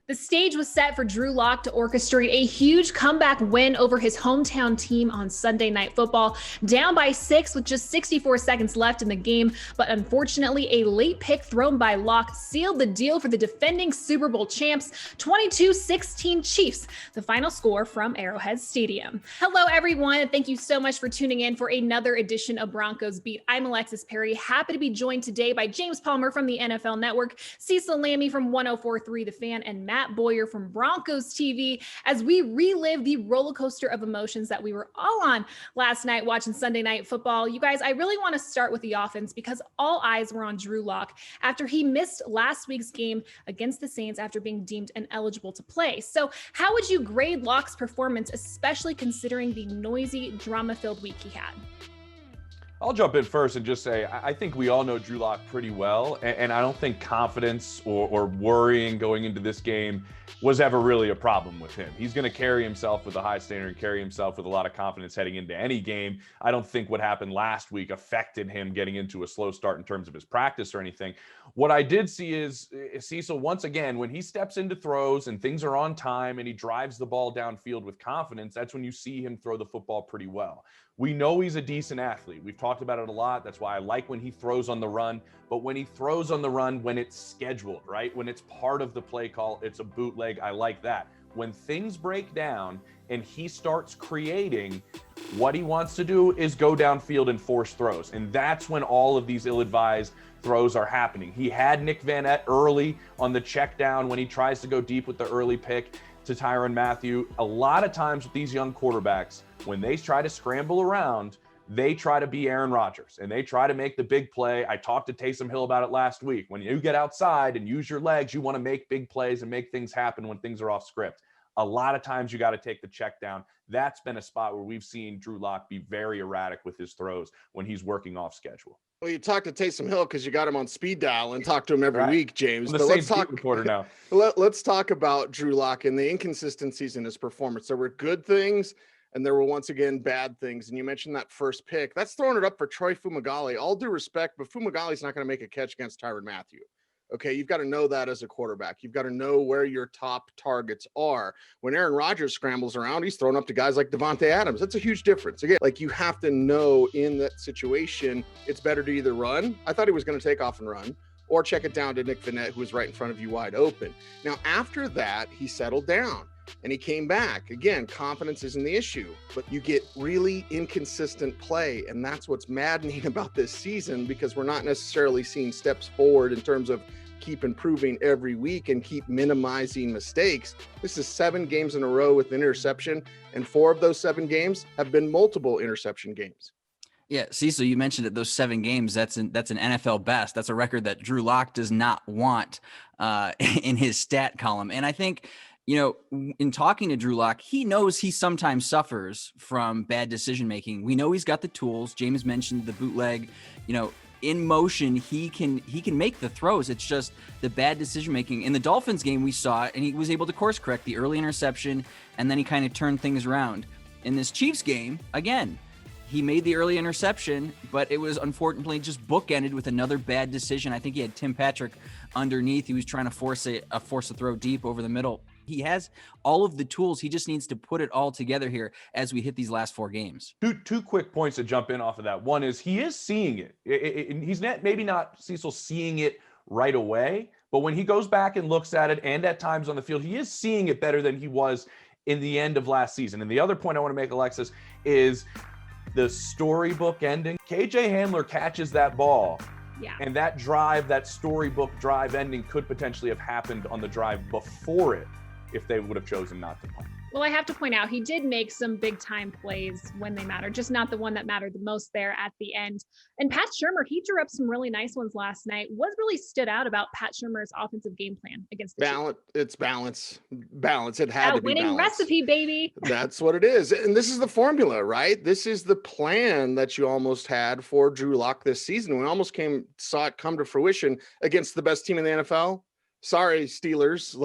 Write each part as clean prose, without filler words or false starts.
The stage was set for Drew Lock to orchestrate a huge comeback win over his hometown team on Sunday Night Football, down by 6 with just 64 seconds left in the game. But unfortunately, a late pick thrown by Lock sealed the deal for the defending Super Bowl champs, 22-16 Chiefs, the final score from Arrowhead Stadium. Hello, everyone, and thank you so much for tuning in for another edition of Broncos Beat. I'm Alexis Perry, happy to be joined today by James Palmer from the NFL Network, Cecil Lammey from 104.3 The Fan, and Matt Boyer from Broncos TV as we relive the roller coaster of emotions that we were all on last night watching Sunday Night Football. You guys, I really want to start with the offense because all eyes were on Drew Lock after he missed last week's game against the Saints after being deemed ineligible to play. So how would you grade Lock's performance, especially considering the noisy, drama-filled week he had? I'll jump in first and just say, I think we all know Drew Lock pretty well, and I don't think confidence or worrying going into this game was ever really a problem with him. He's going to carry himself with a high standard and carry himself with a lot of confidence heading into any game. I don't think what happened last week affected him getting into a slow start in terms of his practice or anything. What I did see is Cecil, once again, when he steps into throws and things are on time and he drives the ball downfield with confidence, that's when you see him throw the football pretty well. We know he's a decent athlete. We've talked about it a lot. That's why I like when he throws on the run. But when he throws on the run, when it's scheduled, right? When it's part of the play call, it's a bootleg. I like that. When things break down and he starts creating, what he wants to do is go downfield and force throws. And that's when all of these ill-advised throws are happening. He had Nick Van Ette early on the check down when he tries to go deep with the early pick to Tyrann Mathieu. A lot of times with these young quarterbacks, when they try to scramble around, they try to be Aaron Rodgers and they try to make the big play. I talked to Taysom Hill about it last week. When you get outside and use your legs, you want to make big plays and make things happen when things are off script. A lot of times you got to take the check down. That's been a spot where we've seen Drew Lock be very erratic with his throws when he's working off schedule. Well, you talked to Taysom Hill because you got him on speed dial and talk to him every week, James. I'm the same beat reporter now. Let's talk about Drew Lock and the inconsistencies in his performance. There were good things and there were once again bad things. And you mentioned that first pick. That's throwing it up for Troy Fumagalli. All due respect, but Fumagalli's not going to make a catch against Tyrann Mathieu. Okay, you've got to know that as a quarterback. You've got to know where your top targets are. When Aaron Rodgers scrambles around, he's thrown up to guys like Devontae Adams. That's a huge difference. Again, like you have to know in that situation, it's better to either run. I thought he was going to take off and run, or check it down to Nick Van Ette, who was right in front of you wide open. Now, after that, he settled down and he came back. Again, confidence isn't the issue, but you get really inconsistent play. And that's what's maddening about this season, because we're not necessarily seeing steps forward in terms of keep improving every week and keep minimizing mistakes. This is 7 games in a row with interception, and 4 of those 7 games have been multiple interception games. Yeah, Cecil, you mentioned that those 7 games, that's an NFL best. That's a record that Drew Lock does not want in his stat column. And I think, you know, in talking to Drew Lock, he knows he sometimes suffers from bad decision-making. We know he's got the tools. James mentioned the bootleg, you know, in motion, he can make the throws. It's just the bad decision-making. In the Dolphins game, we saw it, and he was able to course correct the early interception, and then he kind of turned things around. In this Chiefs game, again, he made the early interception, but it was unfortunately just bookended with another bad decision. I think he had Tim Patrick underneath. He was trying to force a throw deep over the middle. He has all of the tools. He just needs to put it all together here as we hit these last 4 games. Two quick points to jump in off of that. One is he is seeing it. He's maybe not, Cecil, seeing it right away, but when he goes back and looks at it and at times on the field, he is seeing it better than he was in the end of last season. And the other point I want to make, Alexis, is the storybook ending. KJ Hamler catches that ball. Yeah. And that drive, that storybook drive ending could potentially have happened on the drive before it if they would have chosen not to punt. Well, I have to point out, he did make some big time plays when they mattered, just not the one that mattered the most there at the end. And Pat Shurmur, he drew up some really nice ones last night. What really stood out about Pat Shurmur's offensive game plan against the Chiefs? It's balance. It had to be winning balance. Recipe, baby. That's what it is. And this is the formula, right? This is the plan that you almost had for Drew Lock this season. We almost saw it come to fruition against the best team in the NFL. Sorry, Steelers,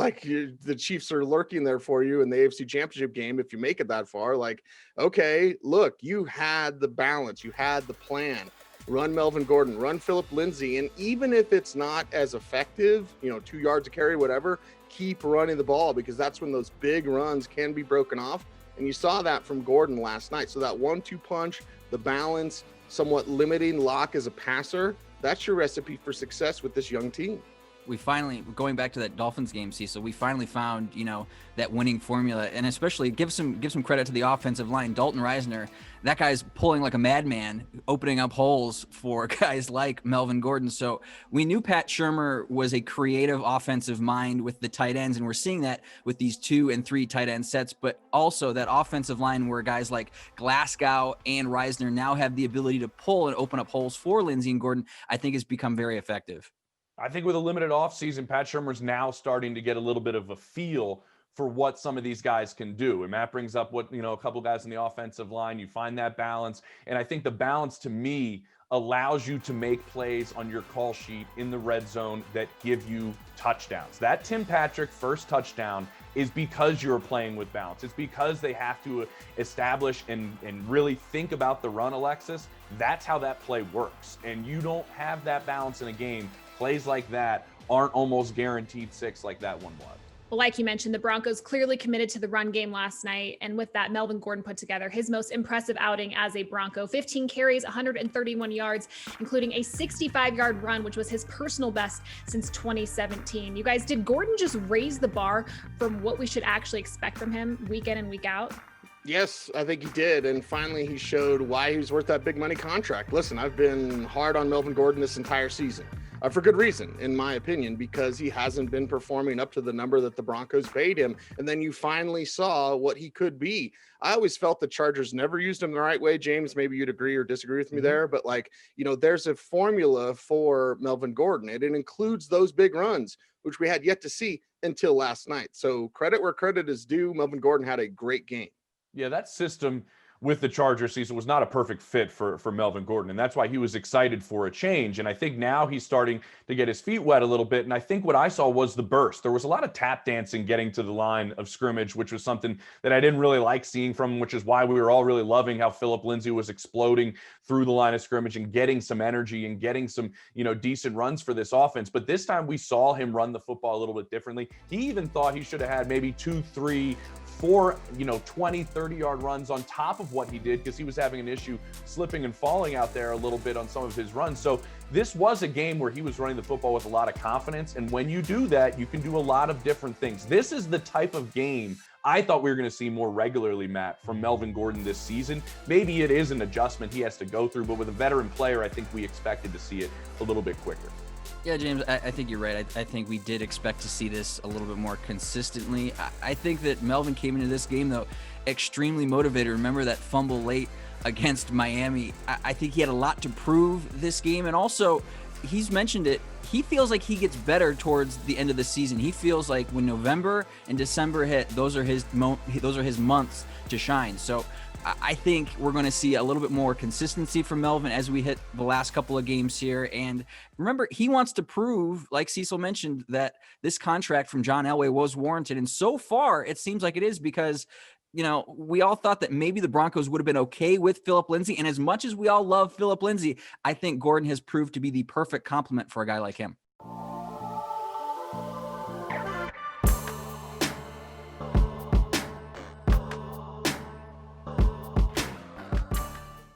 the Chiefs are lurking there for you in the AFC Championship game if you make it that far. Okay, look, you had the balance, you had the plan. run Melvin Gordon, run Phillip Lindsay. And even if it's not as effective, 2 yards a carry, whatever, keep running the ball, because that's when those big runs can be broken off. And you saw that from Gordon last night. So that 1-2 punch, the balance, somewhat limiting Locke as a passer, that's your recipe for success with this young team. We finally, going back to that Dolphins game, Cecil, we finally found, that winning formula, and especially give some credit to the offensive line. Dalton Reisner, that guy's pulling like a madman, opening up holes for guys like Melvin Gordon. So we knew Pat Shurmur was a creative offensive mind with the tight ends, and we're seeing that with these 2 and 3 tight end sets, but also that offensive line where guys like Glasgow and Reisner now have the ability to pull and open up holes for Lindsay and Gordon, I think has become very effective. I think with a limited offseason, Pat Shurmur's now starting to get a little bit of a feel for what some of these guys can do. And Matt brings up what, a couple guys in the offensive line, you find that balance. And I think the balance to me allows you to make plays on your call sheet in the red zone that give you touchdowns. That Tim Patrick first touchdown is because you're playing with balance. It's because they have to establish and really think about the run, Alexis. That's how that play works. And you don't have that balance in a game. Plays like that aren't almost guaranteed 6 like that one was. Well, like you mentioned, the Broncos clearly committed to the run game last night. And with that, Melvin Gordon put together his most impressive outing as a Bronco. 15 carries, 131 yards, including a 65-yard run, which was his personal best since 2017. You guys, did Gordon just raise the bar from what we should actually expect from him week in and week out? Yes, I think he did. And finally, he showed why he was worth that big money contract. Listen, I've been hard on Melvin Gordon this entire season. For good reason, in my opinion, because he hasn't been performing up to the number that the Broncos paid him. And then you finally saw what he could be. I always felt the Chargers never used him the right way. James, maybe you'd agree or disagree with me there. But there's a formula for Melvin Gordon, and it includes those big runs, which we had yet to see until last night. So credit where credit is due. Melvin Gordon had a great game. Yeah, that system with the Chargers season was not a perfect fit for Melvin Gordon. And that's why he was excited for a change. And I think now he's starting to get his feet wet a little bit. And I think what I saw was the burst. There was a lot of tap dancing getting to the line of scrimmage, which was something that I didn't really like seeing from him, which is why we were all really loving how Phillip Lindsay was exploding through the line of scrimmage and getting some energy and getting some, decent runs for this offense. But this time we saw him run the football a little bit differently. He even thought he should have had maybe 2, 3, 4, 20, 30-yard runs on top of what he did, because he was having an issue slipping and falling out there a little bit on some of his runs. So this was a game where he was running the football with a lot of confidence. And when you do that, you can do a lot of different things. This is the type of game I thought we were going to see more regularly, Matt, from Melvin Gordon this season. Maybe it is an adjustment he has to go through, but with a veteran player, I think we expected to see it a little bit quicker. Yeah, James, I think you're right. I think we did expect to see this a little bit more consistently. I think that Melvin came into this game, though, extremely motivated. Remember that fumble late against Miami? I think he had a lot to prove this game. And also, he's mentioned it, he feels like he gets better towards the end of the season. He feels like when November and December hit, those are his months to shine. So I think we're going to see a little bit more consistency from Melvin as we hit the last couple of games here. And remember, he wants to prove, like Cecil mentioned, that this contract from John Elway was warranted. And so far, it seems like it is, because we all thought that maybe the Broncos would have been okay with Phillip Lindsay. And as much as we all love Phillip Lindsay, I think Gordon has proved to be the perfect complement for a guy like him.